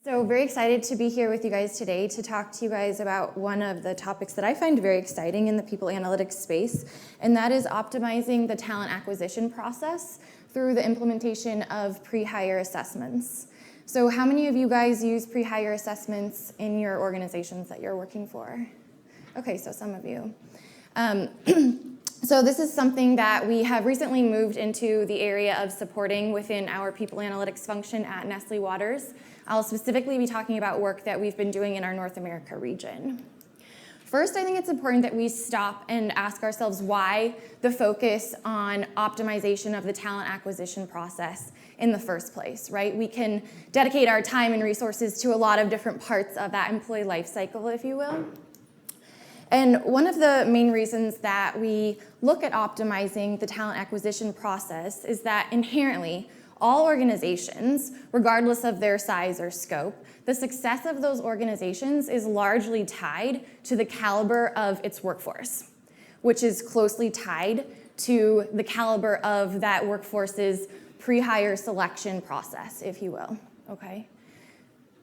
So very excited to be here with you guys today to talk to you guys about one of the topics that I find very exciting in the people analytics space, and that is optimizing the talent acquisition process through the implementation of pre-hire assessments. So how many of you guys use pre-hire assessments in your organizations that you're working for? Okay, so some of you. So this is something that we have recently moved into the area of supporting within our people analytics function at Nestle Waters. I'll specifically be talking about work that we've been doing in our North America region. First, I think it's important that we stop and ask ourselves why the focus on optimization of the talent acquisition process in the first place, right? We can dedicate our time and resources to a lot of different parts of that employee life cycle, if you will. And one of the main reasons that we look at optimizing the talent acquisition process is that inherently, all organizations, regardless of their size or scope, the success of those organizations is largely tied to the caliber of its workforce, which is closely tied to the caliber of that workforce's pre-hire selection process, if you will, okay?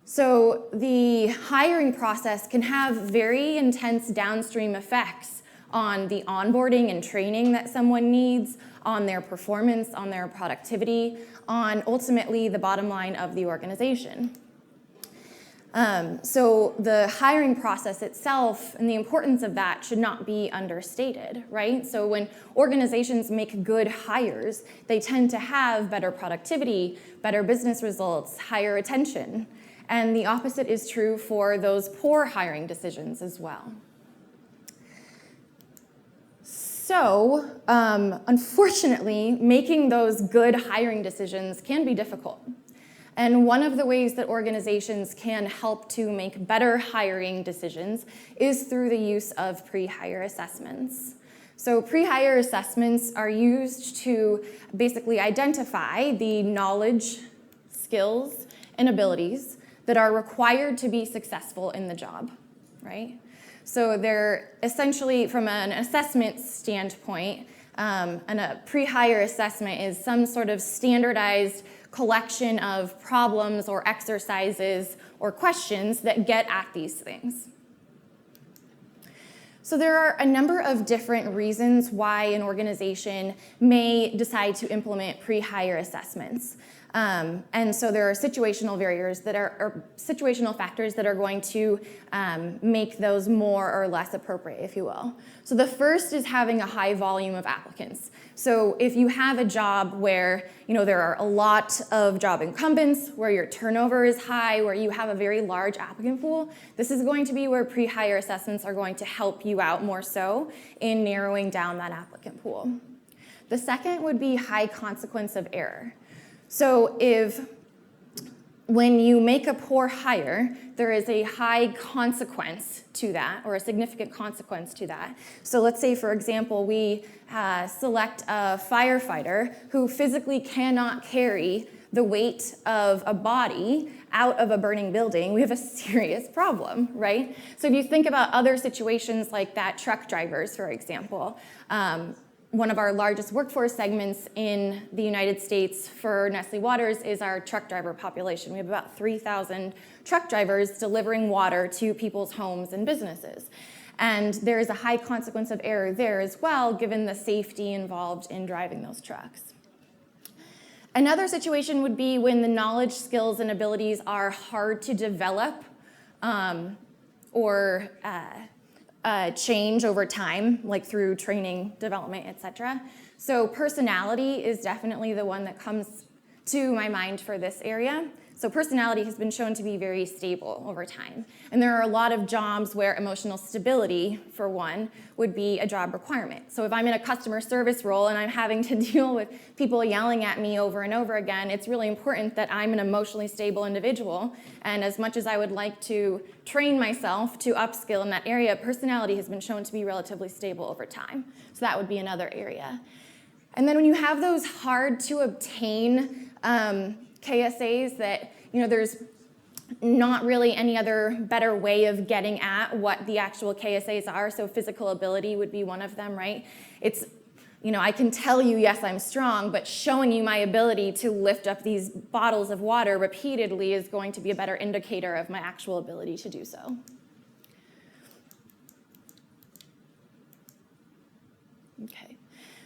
So the hiring process can have very intense downstream effects on the onboarding and training that someone needs, on their performance, on their productivity, on ultimately the bottom line of the organization. So the hiring process itself and the importance of that should not be understated, right? So when organizations make good hires, they tend to have better productivity, better business results, higher retention. And the opposite is true for those poor hiring decisions as well. So, unfortunately, making those good hiring decisions can be difficult. And one of the ways that organizations can help to make better hiring decisions is through the use of pre-hire assessments. So pre-hire assessments are used to basically identify the knowledge, skills, and abilities that are required to be successful in the job, right? So they're essentially, from an assessment standpoint, a pre-hire assessment is some sort of standardized collection of problems or exercises or questions that get at these things. So there are a number of different reasons why an organization may decide to implement pre-hire assessments. And so there are situational barriers that are situational factors that are going to make those more or less appropriate, if you will. So the first is having a high volume of applicants. So if you have a job where there are a lot of job incumbents, where your turnover is high, where you have a very large applicant pool, this is going to be where pre-hire assessments are going to help you out more so in narrowing down that applicant pool. The second would be high consequence of error. So when you make a poor hire, there is a high consequence to that, or a significant consequence to that. So let's say, for example, we select a firefighter who physically cannot carry the weight of a body out of a burning building. We have a serious problem, right? So if you think about other situations like that, truck drivers, for example, one of our largest workforce segments in the United States for Nestle Waters is our truck driver population. We have about 3,000 truck drivers delivering water to people's homes and businesses. And there is a high consequence of error there as well, given the safety involved in driving those trucks. Another situation would be when the knowledge, skills, and abilities are hard to develop or change over time, like through training, development, etc. So personality is definitely the one that comes to my mind for this area. So personality has been shown to be very stable over time. And there are a lot of jobs where emotional stability, for one, would be a job requirement. So if I'm in a customer service role and I'm having to deal with people yelling at me over and over again, it's really important that I'm an emotionally stable individual. And as much as I would like to train myself to upskill in that area, personality has been shown to be relatively stable over time. So that would be another area. And then when you have those hard to obtain KSAs that, there's not really any other better way of getting at what the actual KSAs are, so physical ability would be one of them, right? It's I can tell you, yes, I'm strong, but showing you my ability to lift up these bottles of water repeatedly is going to be a better indicator of my actual ability to do so. Okay.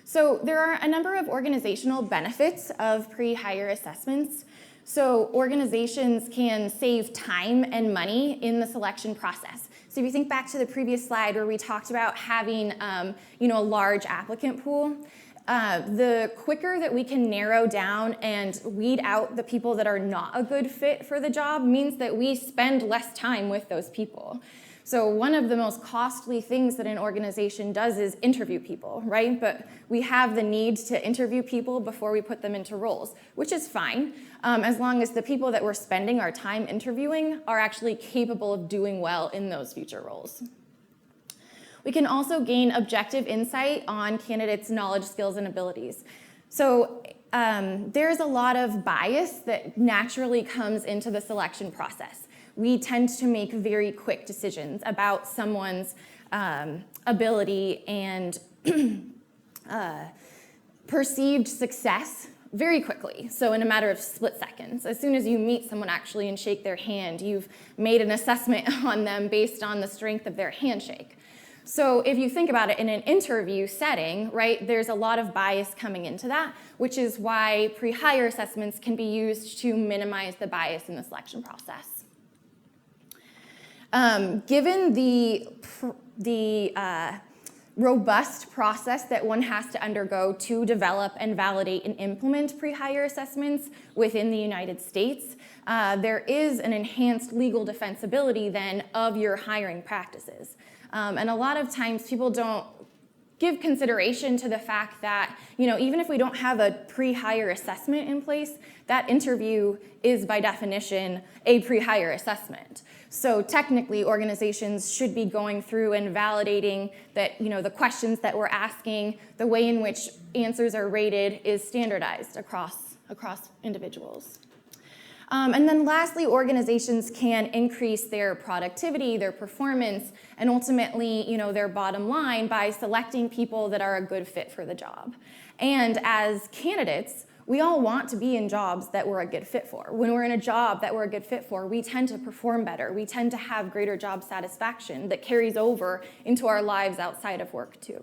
So there are a number of organizational benefits of pre-hire assessments. So organizations can save time and money in the selection process. So if you think back to the previous slide where we talked about having a large applicant pool, the quicker that we can narrow down and weed out the people that are not a good fit for the job means that we spend less time with those people. So one of the most costly things that an organization does is interview people, right? But we have the need to interview people before we put them into roles, which is fine, as long as the people that we're spending our time interviewing are actually capable of doing well in those future roles. We can also gain objective insight on candidates' knowledge, skills, and abilities. So there's a lot of bias that naturally comes into the selection process. We tend to make very quick decisions about someone's ability and perceived success very quickly, so in a matter of split seconds. As soon as you meet someone actually and shake their hand, you've made an assessment on them based on the strength of their handshake. So if you think about it in an interview setting, right, there's a lot of bias coming into that, which is why pre-hire assessments can be used to minimize the bias in the selection process. Given the robust process that one has to undergo to develop and validate and implement pre-hire assessments within the United States, there is an enhanced legal defensibility then of your hiring practices. And a lot of times people don't give consideration to the fact that, even if we don't have a pre-hire assessment in place, that interview is by definition a pre-hire assessment. So technically, organizations should be going through and validating that, the questions that we're asking, the way in which answers are rated is standardized across individuals. And then lastly, organizations can increase their productivity, their performance, and ultimately, their bottom line by selecting people that are a good fit for the job. And as candidates, we all want to be in jobs that we're a good fit for. When we're in a job that we're a good fit for, we tend to perform better. We tend to have greater job satisfaction that carries over into our lives outside of work too.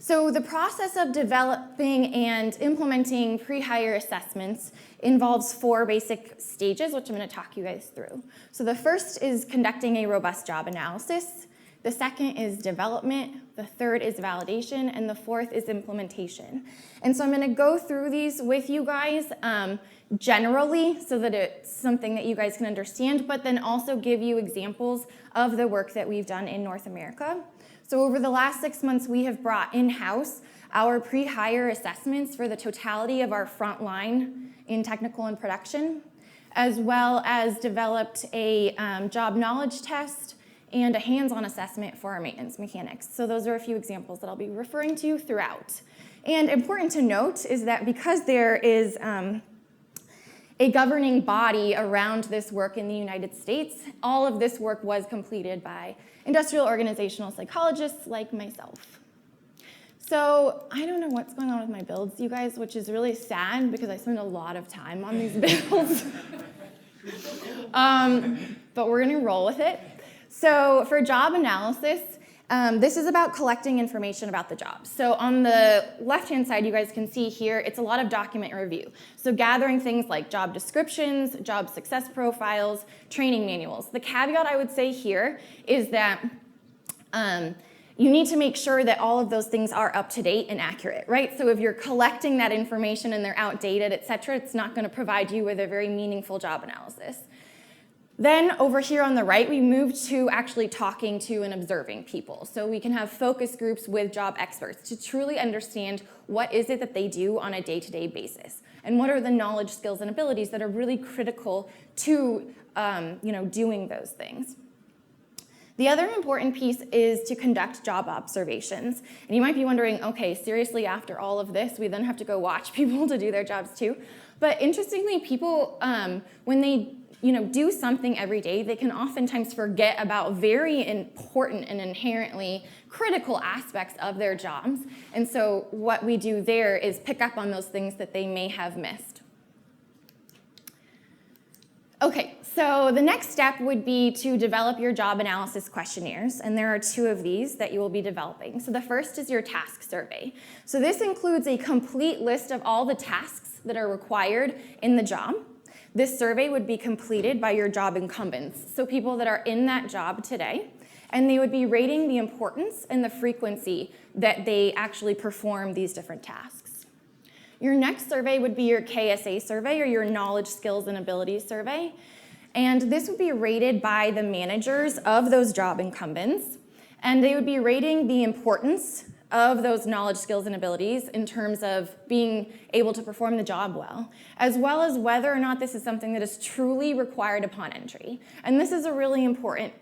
So the process of developing and implementing pre-hire assessments involves 4 basic stages, which I'm going to talk you guys through. So the first is conducting a robust job analysis. The second is development. The third is validation. And the fourth is implementation. And so I'm going to go through these with you guys generally so that it's something that you guys can understand, but then also give you examples of the work that we've done in North America. So over the last 6 months, we have brought in-house our pre-hire assessments for the totality of our front line in technical and production, as well as developed a job knowledge test and a hands-on assessment for our maintenance mechanics. So those are a few examples that I'll be referring to throughout. And important to note is that because there is a governing body around this work in the United States, all of this work was completed by industrial organizational psychologists like myself. So I don't know what's going on with my builds, you guys, which is really sad because I spend a lot of time on these builds. But we're gonna roll with it. So for job analysis, this is about collecting information about the job. So on the left-hand side, you guys can see here, it's a lot of document review. So gathering things like job descriptions, job success profiles, training manuals. The caveat I would say here is that you need to make sure that all of those things are up to date and accurate, right? So if you're collecting that information and they're outdated, et cetera, it's not gonna provide you with a very meaningful job analysis. Then over here on the right, we moved to actually talking to and observing people. So we can have focus groups with job experts to truly understand what is it that they do on a day-to-day basis, and what are the knowledge, skills, and abilities that are really critical to doing those things. The other important piece is to conduct job observations. And you might be wondering, okay, seriously, after all of this, we then have to go watch people to do their jobs too. But interestingly, people, when they do something every day, they can oftentimes forget about very important and inherently critical aspects of their jobs. And so what we do there is pick up on those things that they may have missed. Okay, so the next step would be to develop your job analysis questionnaires, and there are 2 of these that you will be developing. So the first is your task survey. So this includes a complete list of all the tasks that are required in the job. This survey would be completed by your job incumbents, so people that are in that job today, and they would be rating the importance and the frequency that they actually perform these different tasks. Your next survey would be your KSA survey, or your knowledge, skills, and abilities survey. And this would be rated by the managers of those job incumbents. And they would be rating the importance of those knowledge, skills, and abilities in terms of being able to perform the job well as whether or not this is something that is truly required upon entry. And this is a really important,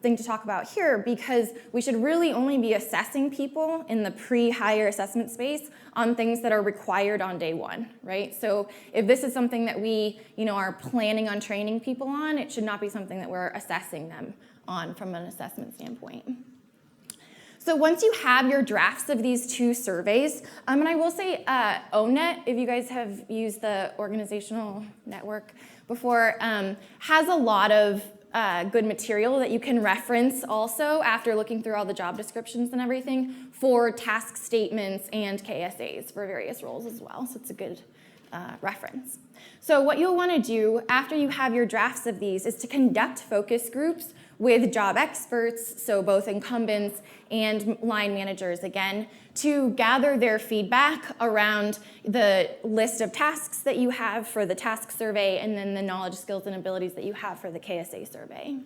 thing to talk about here, because we should really only be assessing people in the pre-hire assessment space on things that are required on day 1, right? So if this is something that we, are planning on training people on, it should not be something that we're assessing them on from an assessment standpoint. So once you have your drafts of these 2 surveys, and I will say ONET, if you guys have used the organizational network before, has a lot of good material that you can reference also after looking through all the job descriptions and everything for task statements and KSAs for various roles as well. So it's a good reference. So what you'll want to do after you have your drafts of these is to conduct focus groups with job experts, so both incumbents and line managers again, to gather their feedback around the list of tasks that you have for the task survey and then the knowledge, skills, and abilities that you have for the KSA survey.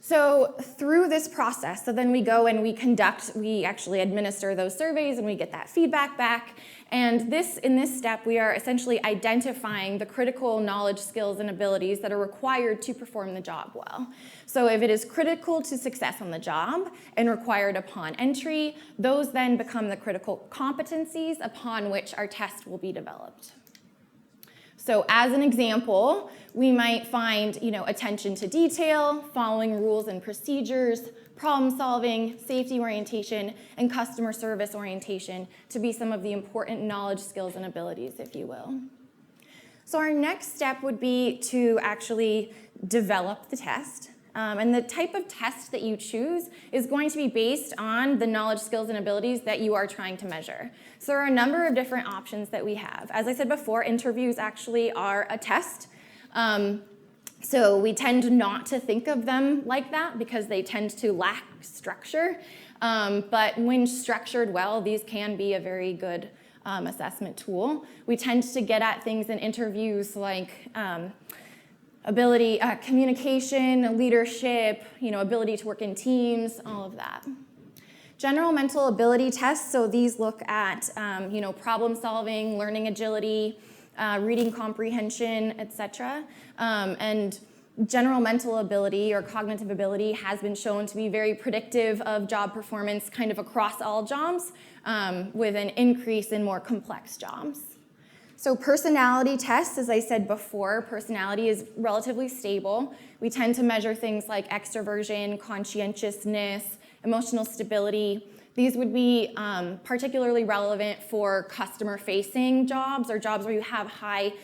So through this process, so then we go and we actually administer those surveys and we get that feedback back. And in this step, we are essentially identifying the critical knowledge, skills, and abilities that are required to perform the job well. So if it is critical to success on the job and required upon entry, those then become the critical competencies upon which our test will be developed. So as an example, we might find, attention to detail, following rules and procedures, problem solving, safety orientation, and customer service orientation to be some of the important knowledge, skills, and abilities, if you will. So our next step would be to actually develop the test. And the type of test that you choose is going to be based on the knowledge, skills, and abilities that you are trying to measure. So there are a number of different options that we have. As I said before, interviews actually are a test. So we tend not to think of them like that because they tend to lack structure. But when structured well, these can be a very good assessment tool. We tend to get at things in interviews like ability, communication, leadership, ability to work in teams, all of that. General mental ability tests, so these look at problem solving, learning agility, reading comprehension, etc. And general mental ability or cognitive ability has been shown to be very predictive of job performance kind of across all jobs with an increase in more complex jobs. So personality tests, as I said before, personality is relatively stable. We tend to measure things like extroversion, conscientiousness, emotional stability. These would be particularly relevant for customer-facing jobs or jobs where you have high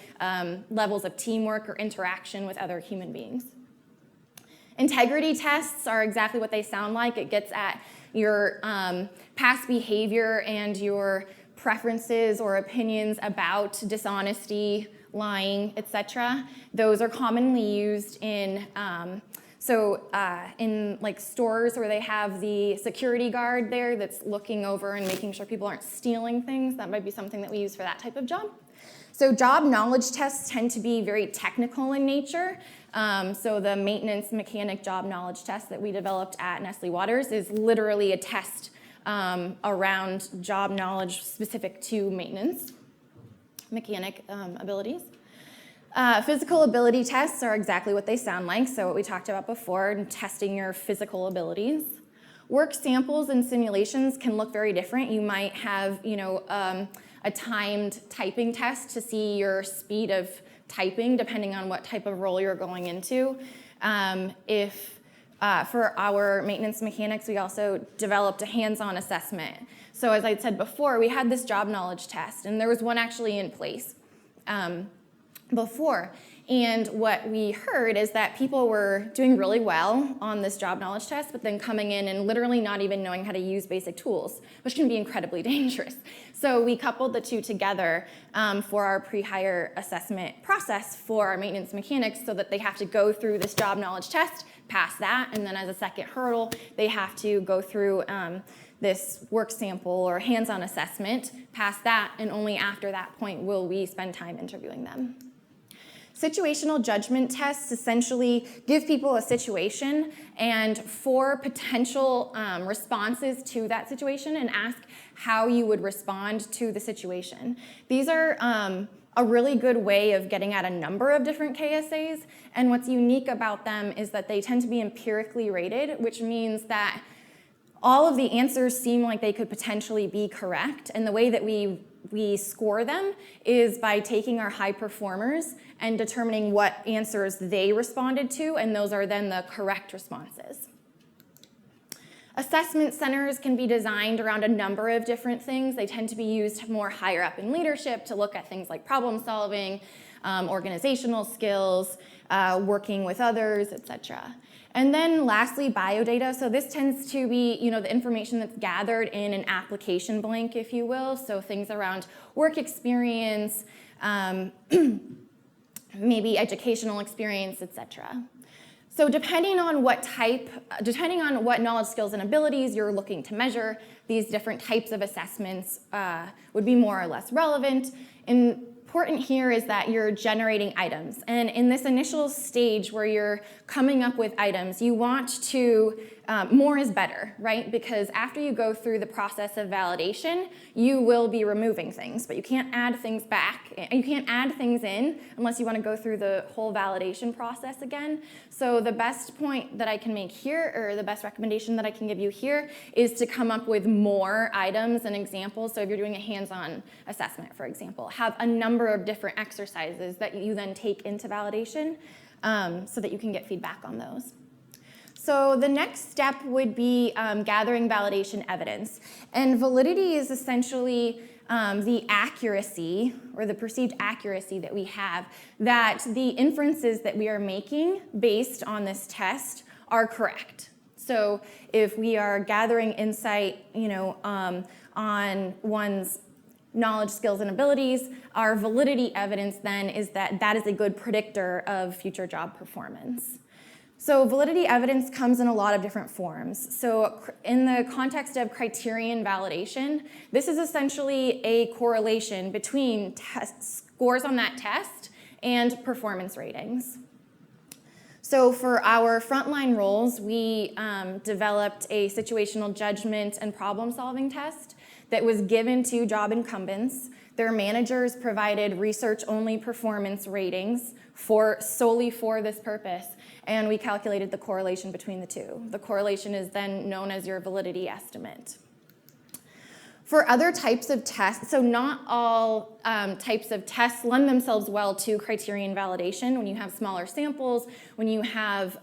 levels of teamwork or interaction with other human beings. Integrity tests are exactly what they sound like. It gets at your past behavior and your preferences or opinions about dishonesty, lying, etc. Those are commonly used in like stores where they have the security guard there that's looking over and making sure people aren't stealing things. That might be something that we use for that type of job. So job knowledge tests tend to be very technical in nature. So the maintenance mechanic job knowledge test that we developed at Nestle Waters is literally a test around job knowledge specific to maintenance mechanic abilities. Physical ability tests are exactly what they sound like, so what we talked about before, testing your physical abilities. Work samples and simulations can look very different. You might have a timed typing test to see your speed of typing depending on what type of role you're going into. If For our maintenance mechanics, we also developed a hands-on assessment. So as I said before, we had this job knowledge test, and there was one actually in place before. And what we heard is that people were doing really well on this job knowledge test, but then coming in and literally not even knowing how to use basic tools, which can be incredibly dangerous. So we coupled the two together for our pre-hire assessment process for our maintenance mechanics, so that they have to go through this job knowledge test, pass that, and then as a second hurdle, they have to go through this work sample or hands-on assessment, pass that, and only after that point will we spend time interviewing them. Situational judgment tests essentially give people a situation and 4 potential responses to that situation and ask how you would respond to the situation. These are a really good way of getting at a number of different KSAs, and what's unique about them is that they tend to be empirically rated, which means that all of the answers seem like they could potentially be correct, and the way that we score them is by taking our high performers and determining what answers they responded to, and those are then the correct responses. Assessment centers can be designed around a number of different things. They tend to be used more higher up in leadership to look at things like problem solving, organizational skills, working with others, etc. And then lastly, biodata. So this tends to be, the information that's gathered in an application blank, if you will. So things around work experience, maybe educational experience, etc. So depending on what knowledge, skills, and abilities you're looking to measure, these different types of assessments would be more or less relevant. Important here is that you're generating items. And in this initial stage where you're coming up with items, you want to, more is better, right? Because after you go through the process of validation, you will be removing things, but you can't add things back. You can't add things in unless you want to go through the whole validation process again. So the best point that I can make here, or the best recommendation that I can give you here, is to come up with more items and examples. So if you're doing a hands-on assessment, for example, have a number of different exercises that you then take into validation so that you can get feedback on those. So the next step would be gathering validation evidence. And validity is essentially the accuracy, or the perceived accuracy that we have, that the inferences that we are making based on this test are correct. So if we are gathering insight, on one's knowledge, skills, and abilities, our validity evidence then is that that is a good predictor of future job performance. So validity evidence comes in a lot of different forms. So in the context of criterion validation, this is essentially a correlation between scores on that test and performance ratings. So for our frontline roles, we developed a situational judgment and problem-solving test that was given to job incumbents. Their managers provided research-only performance ratings solely for this purpose, and we calculated the correlation between the two. The correlation is then known as your validity estimate. For other types of tests, so not all types of tests lend themselves well to criterion validation. When you have smaller samples, when you have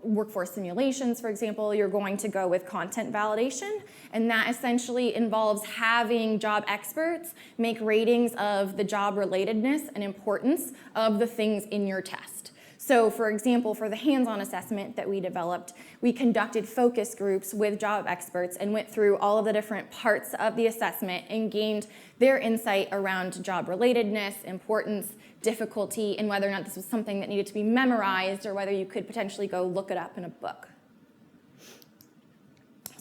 workforce simulations, for example, you're going to go with content validation, and that essentially involves having job experts make ratings of the job relatedness and importance of the things in your test. So for example, for the hands-on assessment that we developed, we conducted focus groups with job experts and went through all of the different parts of the assessment and gained their insight around job relatedness, importance, difficulty, and whether or not this was something that needed to be memorized or whether you could potentially go look it up in a book.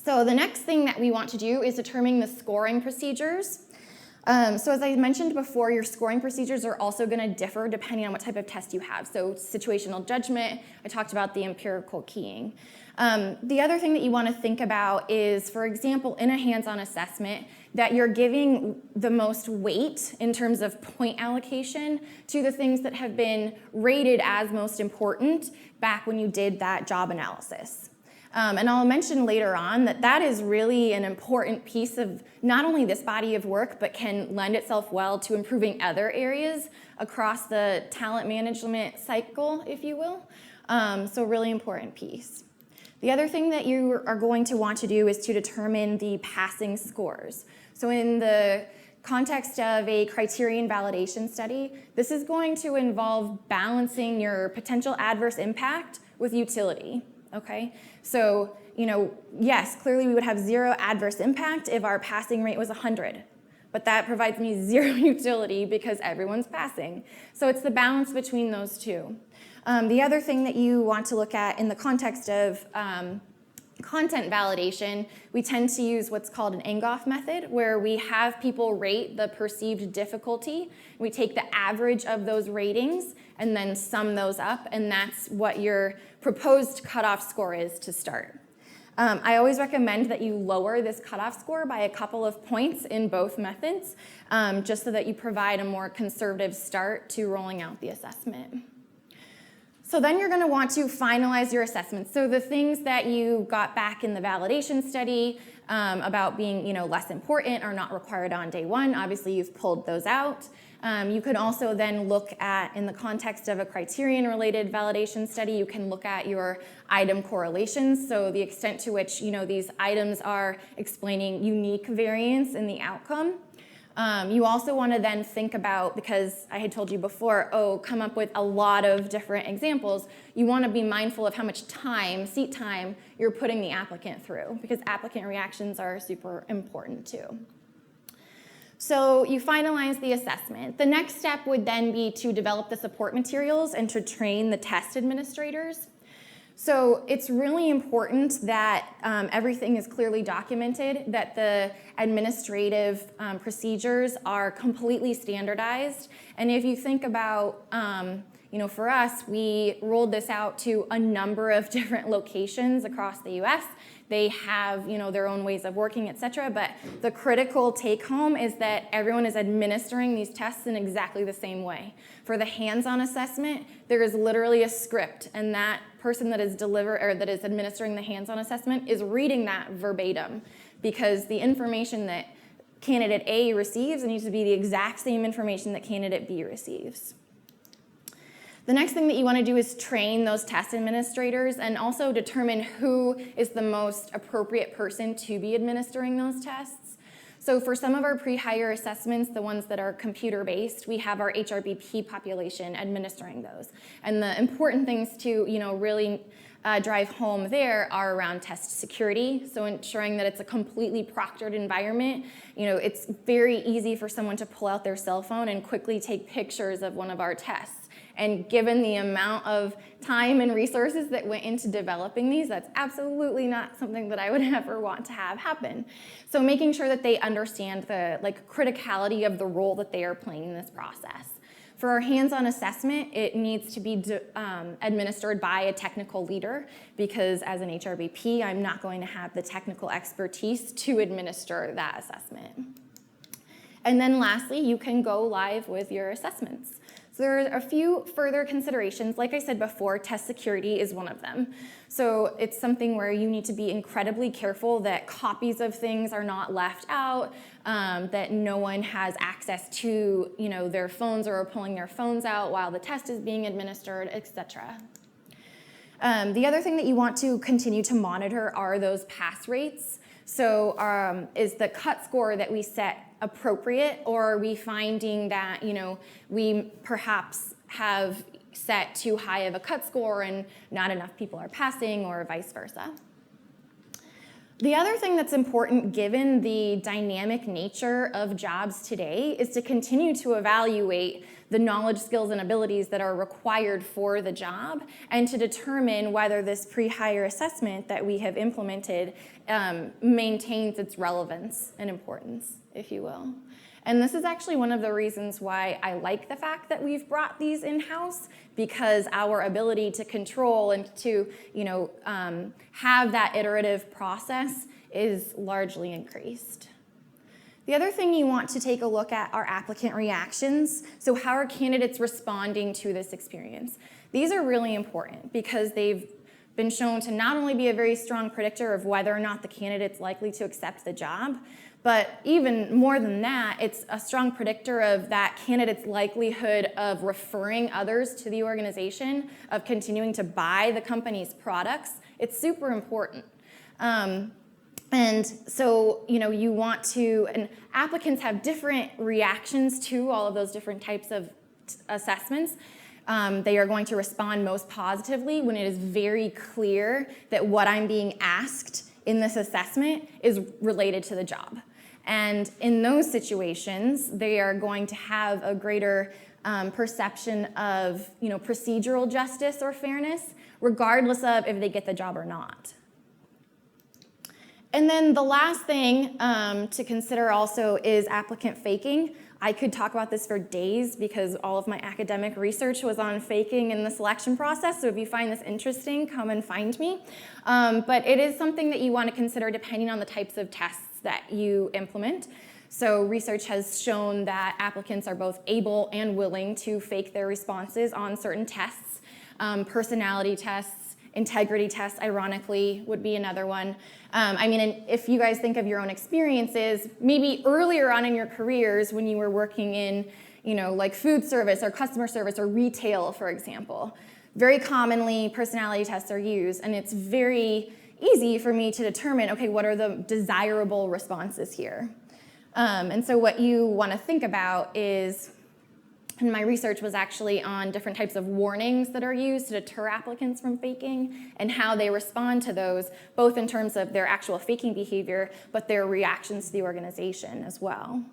So the next thing that we want to do is determine the scoring procedures. So as I mentioned before, your scoring procedures are also going to differ depending on what type of test you have. So situational judgment, I talked about the empirical keying. The other thing that you want to think about is, for example, in a hands-on assessment, that you're giving the most weight in terms of point allocation to the things that have been rated as most important back when you did that job analysis. And I'll mention later on that that is really an important piece of not only this body of work, but can lend itself well to improving other areas across the talent management cycle, if you will. So really important piece. The other thing that you are going to want to do is to determine the passing scores. So in the context of a criterion validation study, this is going to involve balancing your potential adverse impact with utility, okay? So, yes, clearly we would have 0 adverse impact if our passing rate was 100, but that provides me 0 utility because everyone's passing. So it's the balance between those two. The other thing that you want to look at in the context of content validation, we tend to use what's called an Angoff method, where we have people rate the perceived difficulty. We take the average of those ratings and then sum those up, and that's what your proposed cutoff score is to start. I always recommend that you lower this cutoff score by a couple of points in both methods, just so that you provide a more conservative start to rolling out the assessment. So then you're going to want to finalize your assessment. So the things that you got back in the validation study about being less important or not required on day one, obviously you've pulled those out. You can also then look at, in the context of a criterion-related validation study, you can look at your item correlations, so the extent to which these items are explaining unique variance in the outcome. You also want to then think about, because I had told you before, come up with a lot of different examples. You want to be mindful of how much time, seat time, you're putting the applicant through, because applicant reactions are super important too. So you finalize the assessment. The next step would then be to develop the support materials and to train the test administrators. So it's really important that everything is clearly documented, that the administrative procedures are completely standardized. And if you think about, for us, we rolled this out to a number of different locations across the US. They have, their own ways of working, et cetera. But the critical take home is that everyone is administering these tests in exactly the same way. For the hands-on assessment, there is literally a script, and that person that is that is administering the hands-on assessment is reading that verbatim, because the information that candidate A receives needs to be the exact same information that candidate B receives. The next thing that you want to do is train those test administrators and also determine who is the most appropriate person to be administering those tests. So for some of our pre-hire assessments, the ones that are computer-based, we have our HRBP population administering those. And the important things to really drive home there are around test security, so ensuring that it's a completely proctored environment. It's very easy for someone to pull out their cell phone and quickly take pictures of one of our tests. And given the amount of time and resources that went into developing these, that's absolutely not something that I would ever want to have happen. So making sure that they understand the criticality of the role that they are playing in this process. For our hands-on assessment, it needs to be administered by a technical leader, because as an HRBP, I'm not going to have the technical expertise to administer that assessment. And then lastly, you can go live with your assessments. So there are a few further considerations. Like I said before, test security is one of them. So it's something where you need to be incredibly careful that copies of things are not left out, that no one has access to their phones or are pulling their phones out while the test is being administered, etc. The other thing that you want to continue to monitor are those pass rates. So is the cut score that we set appropriate, or are we finding that we perhaps have set too high of a cut score and not enough people are passing, or vice versa? The other thing that's important, given the dynamic nature of jobs today, is to continue to evaluate the knowledge, skills, and abilities that are required for the job, and to determine whether this pre-hire assessment that we have implemented maintains its relevance and importance, if you will. And this is actually one of the reasons why I like the fact that we've brought these in-house, because our ability to control and to have that iterative process is largely increased. The other thing you want to take a look at are applicant reactions. So how are candidates responding to this experience? These are really important because they've been shown to not only be a very strong predictor of whether or not the candidate's likely to accept the job, But even more than that, it's a strong predictor of that candidate's likelihood of referring others to the organization, of continuing to buy the company's products. It's super important. And so, you want to, and applicants have different reactions to all of those different types of assessments. They are going to respond most positively when it is very clear that what I'm being asked in this assessment is related to the job. And in those situations, they are going to have a greater perception of procedural justice or fairness, regardless of if they get the job or not. And then the last thing to consider also is applicant faking. I could talk about this for days because all of my academic research was on faking in the selection process, so if you find this interesting, come and find me. But it is something that you want to consider depending on the types of tests that you implement. So research has shown that applicants are both able and willing to fake their responses on certain tests. Personality tests, integrity tests, ironically, would be another one. And if you guys think of your own experiences, maybe earlier on in your careers when you were working in, like food service or customer service or retail, for example, very commonly personality tests are used, and it's very easy for me to determine, okay, what are the desirable responses here? And so what you want to think about is, and my research was actually on different types of warnings that are used to deter applicants from faking and how they respond to those, both in terms of their actual faking behavior, but their reactions to the organization as well.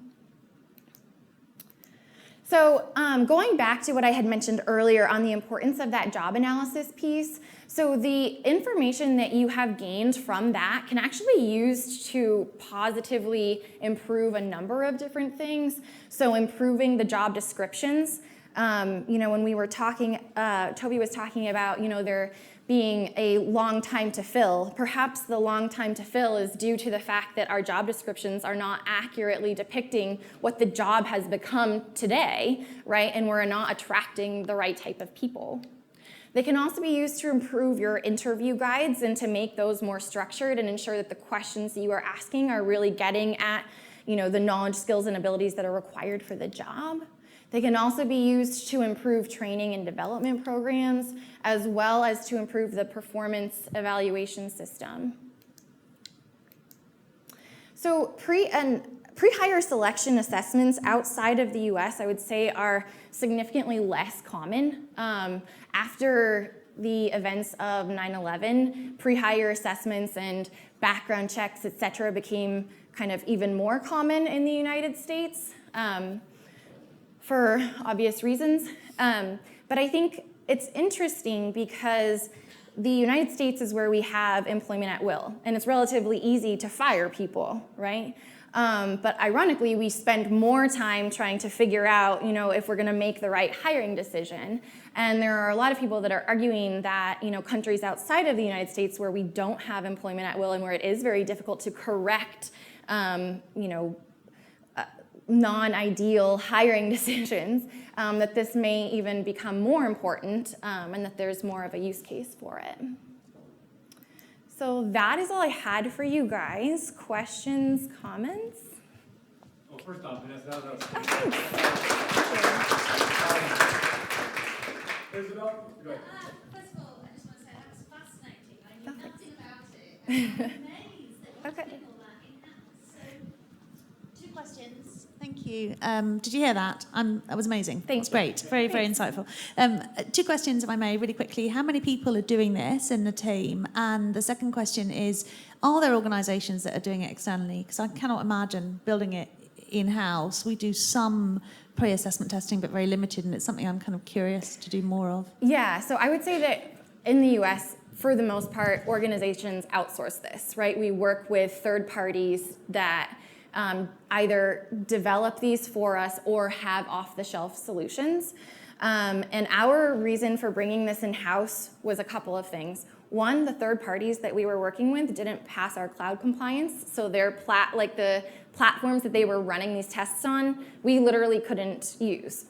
So going back to what I had mentioned earlier on the importance of that job analysis piece, so the information that you have gained from that can actually be used to positively improve a number of different things. So improving the job descriptions. When we were talking, Toby was talking about, there being a long time to fill. Perhaps the long time to fill is due to the fact that our job descriptions are not accurately depicting what the job has become today, right? And we're not attracting the right type of people. They can also be used to improve your interview guides and to make those more structured and ensure that the questions that you are asking are really getting at, the knowledge, skills, and abilities that are required for the job. They can also be used to improve training and development programs, as well as to improve the performance evaluation system. So pre-hire selection assessments outside of the US, I would say, are significantly less common. After the events of 9/11, pre-hire assessments and background checks, et cetera, became kind of even more common in the United States. For obvious reasons. But I think it's interesting because the United States is where we have employment at will, and it's relatively easy to fire people, right? But ironically, we spend more time trying to figure out, if we're gonna make the right hiring decision. And there are a lot of people that are arguing that, countries outside of the United States where we don't have employment at will and where it is very difficult to correct, non-ideal hiring decisions, that this may even become more important and that there's more of a use case for it. So that is all I had for you guys. Questions, comments? Well, first off, Vanessa, that was Thanks. Isabel, go ahead. First of all, I just want to say that was fascinating. I knew nothing about it. I'm amazed that you're doing all that in-house. So, 2 questions. Thank you. Did you hear that? That was amazing. Thanks. Great. Very, very insightful. 2 questions, if I may, really quickly. How many people are doing this in the team? And the second question is, are there organisations that are doing it externally? Because I cannot imagine building it in-house. We do some pre-assessment testing, but very limited, and it's something I'm kind of curious to do more of. Yeah, so I would say that in the US, for the most part, organizations outsource this, right? We work with third parties that either develop these for us or have off-the-shelf solutions. And our reason for bringing this in-house was a couple of things. One, the third parties that we were working with didn't pass our cloud compliance, so their the platforms that they were running these tests on, we literally couldn't use.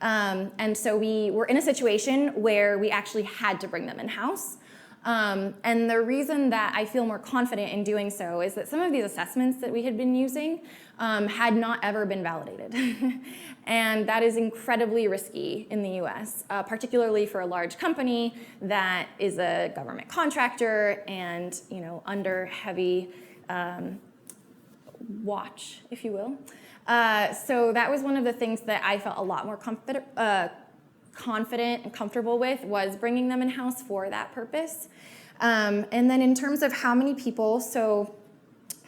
And so we were in a situation where we actually had to bring them in-house. And the reason that I feel more confident in doing so is that some of these assessments that we had been using had not ever been validated. And that is incredibly risky in the US, particularly for a large company that is a government contractor and under heavy watch, if you will. So that was one of the things that I felt a lot more confident and comfortable with, was bringing them in-house for that purpose. And then in terms of how many people, so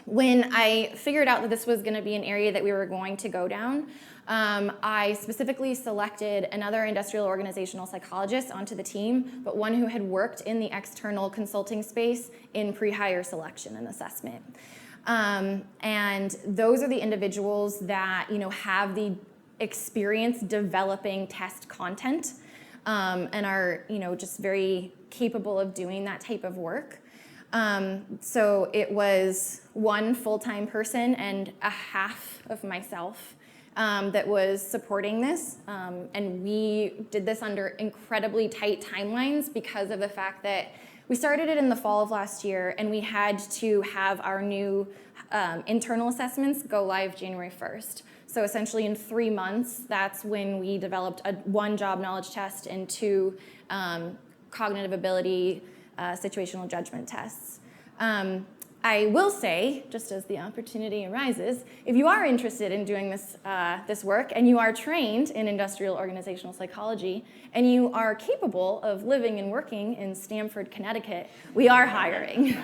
when I figured out that this was going to be an area that we were going to go down, I specifically selected another industrial organizational psychologist onto the team, but one who had worked in the external consulting space in pre-hire selection and assessment. And those are the individuals that have the experience developing test content and are just very capable of doing that type of work. So it was one full-time person and a half of myself that was supporting this. And we did this under incredibly tight timelines because of the fact that we started it in the fall of last year, and we had to have our new internal assessments go live January 1st. So essentially in 3 months, that's when we developed one job knowledge test and 2 cognitive ability situational judgment tests. I will say, just as the opportunity arises, if you are interested in doing this work and you are trained in industrial organizational psychology and you are capable of living and working in Stamford, Connecticut, we are hiring.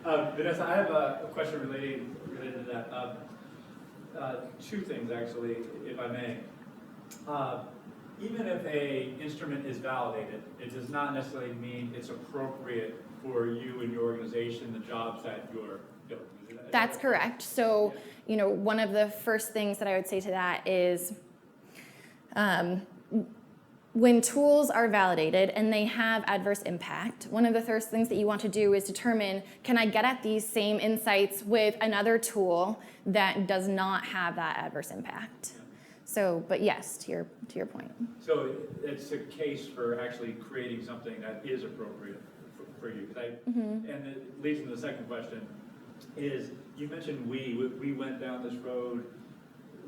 Vanessa, I have a question related to that. 2 things, actually, if I may. Even if an instrument is validated, it does not necessarily mean it's appropriate for you and your organization, the jobs that you're doing. That's correct. So, one of the first things that I would say to that is when tools are validated and they have adverse impact, one of the first things that you want to do is determine, can I get at these same insights with another tool that does not have that adverse impact? So, but yes, to your point. So it's a case for actually creating something that is appropriate for you. And it leads into the second question, is you mentioned we went down this road.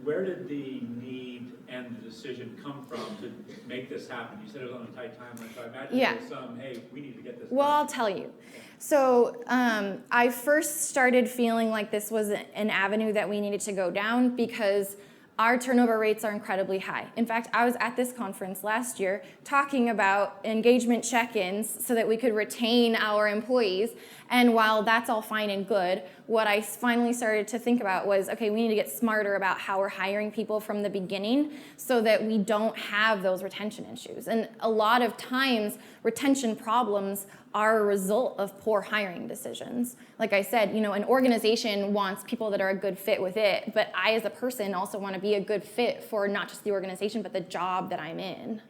Where did the need and the decision come from to make this happen? You said it was on a tight timeline, so I imagine there's some, hey, we need to get this done. Well, I'll tell you. So I first started feeling like this was an avenue that we needed to go down because our turnover rates are incredibly high. In fact, I was at this conference last year talking about engagement check-ins so that we could retain our employees. And while that's all fine and good, what I finally started to think about was, okay, we need to get smarter about how we're hiring people from the beginning so that we don't have those retention issues. And a lot of times, retention problems are a result of poor hiring decisions. Like I said, an organization wants people that are a good fit with it, but I as a person also want to be a good fit for not just the organization, but the job that I'm in.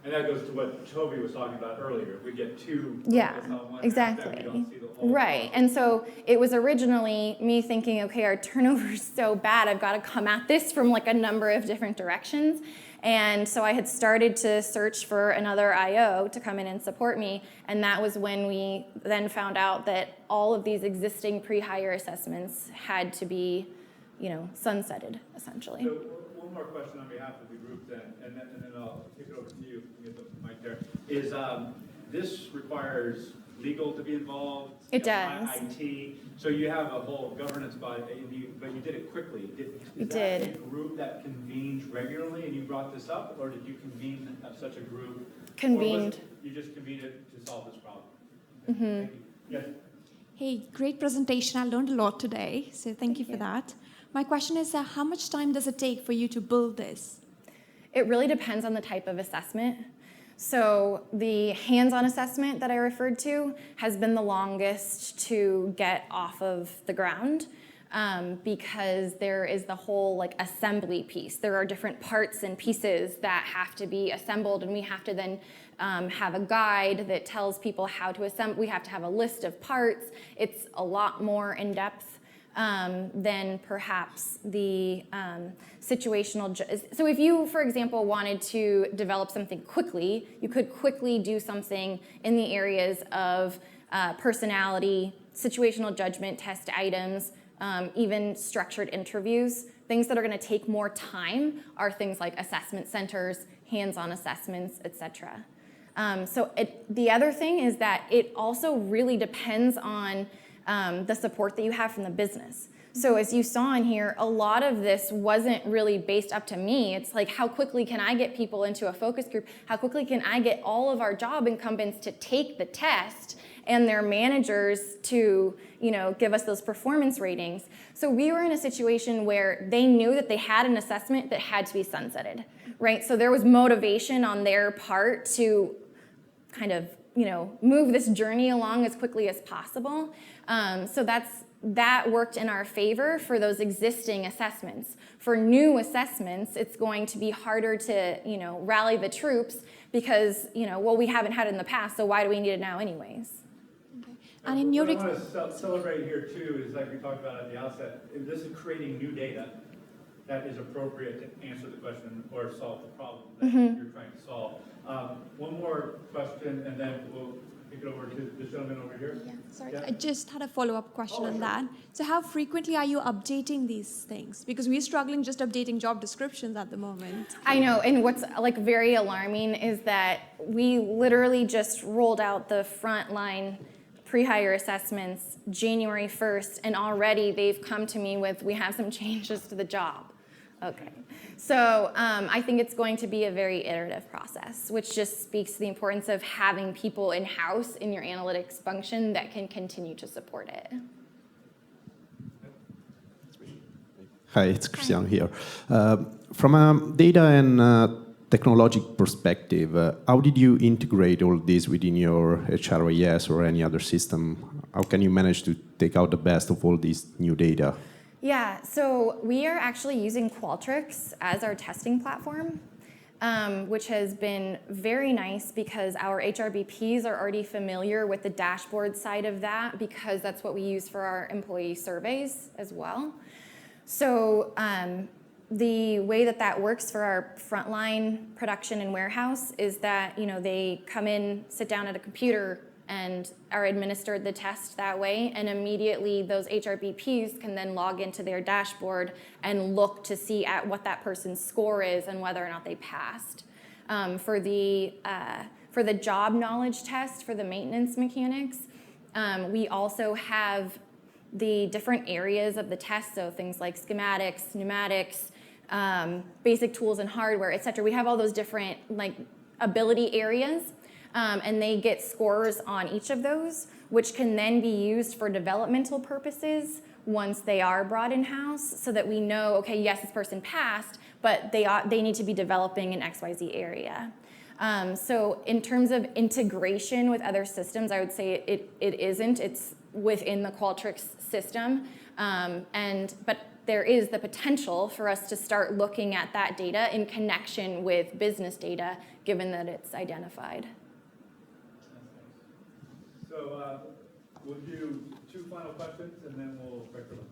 And that goes to what Toby was talking about earlier. If we get too exactly. we don't see the whole right. And so it was originally me thinking, okay, our turnover is so bad, I've got to come at this from like a number of different directions. And so I had started to search for another IO to come in and support me, and that was when we then found out that all of these existing pre-hire assessments had to be, sunsetted, essentially. So one more question on behalf of the group then, and then I'll kick it over to you, get the mic there, is this requires legal to be involved? It does. IT. So you have a whole governance body, but you did it quickly. Is that a group that convenes regularly, and you brought this up, or did you convene such a group? Convened. You just convened it to solve this problem? Mm-hmm. Thank you. Yes. Hey, great presentation. I learned a lot today, so thank you for that. My question is, how much time does it take for you to build this? It really depends on the type of assessment. So the hands-on assessment that I referred to has been the longest to get off of the ground because there is the whole assembly piece. There are different parts and pieces that have to be assembled, and we have to then have a guide that tells people how to assemble. We have to have a list of parts. It's a lot more in depth. than perhaps the situational. So if you, for example, wanted to develop something quickly, you could quickly do something in the areas of personality, situational judgment, test items, even structured interviews. Things that are going to take more time are things like assessment centers, hands-on assessments, etc. The other thing is that it also really depends on the support that you have from the business. So as you saw in here, a lot of this wasn't really based up to me. It's like, how quickly can I get people into a focus group? How quickly can I get all of our job incumbents to take the test and their managers to, give us those performance ratings? So we were in a situation where they knew that they had an assessment that had to be sunsetted, right? So there was motivation on their part to kind of, move this journey along as quickly as possible. So that worked in our favor for those existing assessments. For new assessments, it's going to be harder to, rally the troops because, we haven't had it in the past, so why do we need it now anyways? Okay. And in your what I want to celebrate here too is, like we talked about at the outset, this is creating new data that is appropriate to answer the question or solve the problem that you're trying to solve. One more question, and then we'll kick it over to this gentleman over here. Yeah, sorry. Yeah. I just had a follow-up question on Sure. that. So how frequently are you updating these things? Because we're struggling just updating job descriptions at the moment. I know, and what's very alarming is that we literally just rolled out the frontline pre-hire assessments January 1st, and already they've come to me with, we have some changes to the job. Okay, so I think it's going to be a very iterative process, which just speaks to the importance of having people in-house in your analytics function that can continue to support it. Hi, it's Cristiano here. From a data and technology perspective, how did you integrate all this within your HRIS or any other system? How can you manage to take out the best of all this new data? Yeah, so we are actually using Qualtrics as our testing platform, which has been very nice because our HRBPs are already familiar with the dashboard side of that because that's what we use for our employee surveys as well. So the way that works for our frontline production and warehouse is that they come in, sit down at a computer, and are administered the test that way, and immediately those HRBPs can then log into their dashboard and look to see at what that person's score is and whether or not they passed. For the job knowledge test for the maintenance mechanics, we also have the different areas of the test, so things like schematics, pneumatics, basic tools and hardware, etc. We have all those different ability areas. And they get scores on each of those, which can then be used for developmental purposes once they are brought in-house so that we know, okay, yes, this person passed, but they need to be developing in XYZ area. So in terms of integration with other systems, I would say it isn't. It's within the Qualtrics system. But there is the potential for us to start looking at that data in connection with business data, given that it's identified. So we'll do two final questions, and then we'll break for lunch.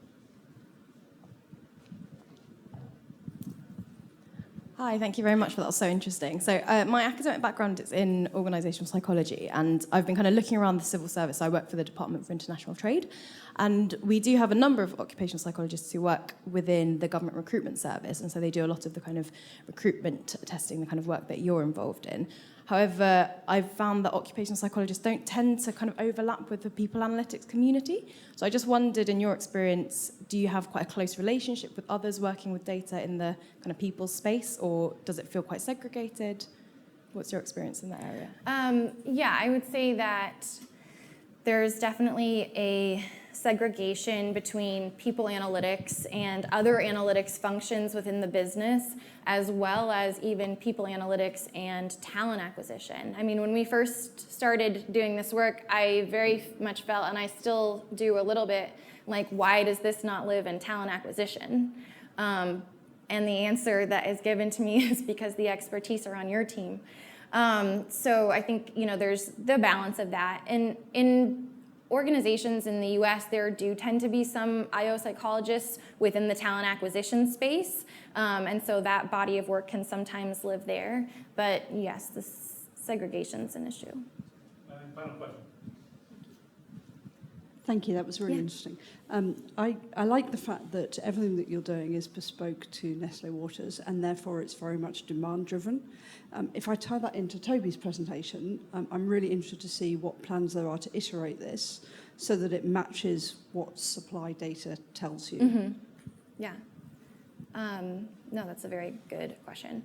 Hi, thank you very much for that. That was so interesting. So my academic background is in organisational psychology, and I've been kind of looking around the civil service. I work for the Department for International Trade, and we do have a number of occupational psychologists who work within the government recruitment service, and so they do a lot of the kind of recruitment testing, the kind of work that you're involved in. However, I've found that occupational psychologists don't tend to kind of overlap with the people analytics community. So I just wondered, in your experience, do you have quite a close relationship with others working with data in the kind of people space, or does it feel quite segregated? What's your experience in that area? Yeah, I would say that there's definitely a segregation between people analytics and other analytics functions within the business, as well as even people analytics and talent acquisition. I mean, when we first started doing this work, I very much felt, and I still do a little bit, like, why does this not live in talent acquisition? And the answer that is given to me is because the expertise are on your team. So I think, there's the balance of that. And in organizations in the US, there do tend to be some IO psychologists within the talent acquisition space. And so that body of work can sometimes live there. But yes, the segregation's an issue. Final question. Thank you, that was really Yeah. interesting. I like the fact that everything that you're doing is bespoke to Nestle Waters, and therefore it's very much demand-driven. If I tie that into Toby's presentation, I'm really interested to see what plans there are to iterate this so that it matches what supply data tells you. Mm-hmm. Yeah. No, that's a very good question.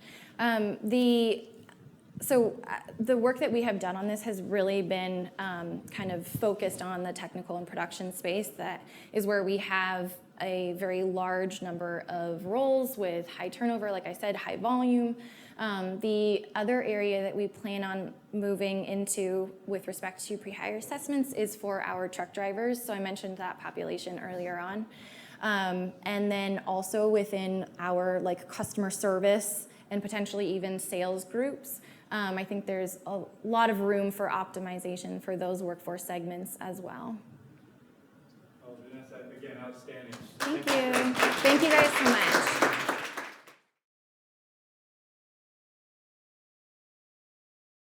The work that we have done on this has really been kind of focused on the technical and production space. That is where we have a very large number of roles with high turnover, like I said, high volume. The other area that we plan on moving into with respect to pre-hire assessments is for our truck drivers. So I mentioned that population earlier on. And then also within our customer service and potentially even sales groups. I think there's a lot of room for optimization for those workforce segments as well. Well, Vanessa, again, outstanding. Thank you. Thank you guys so much.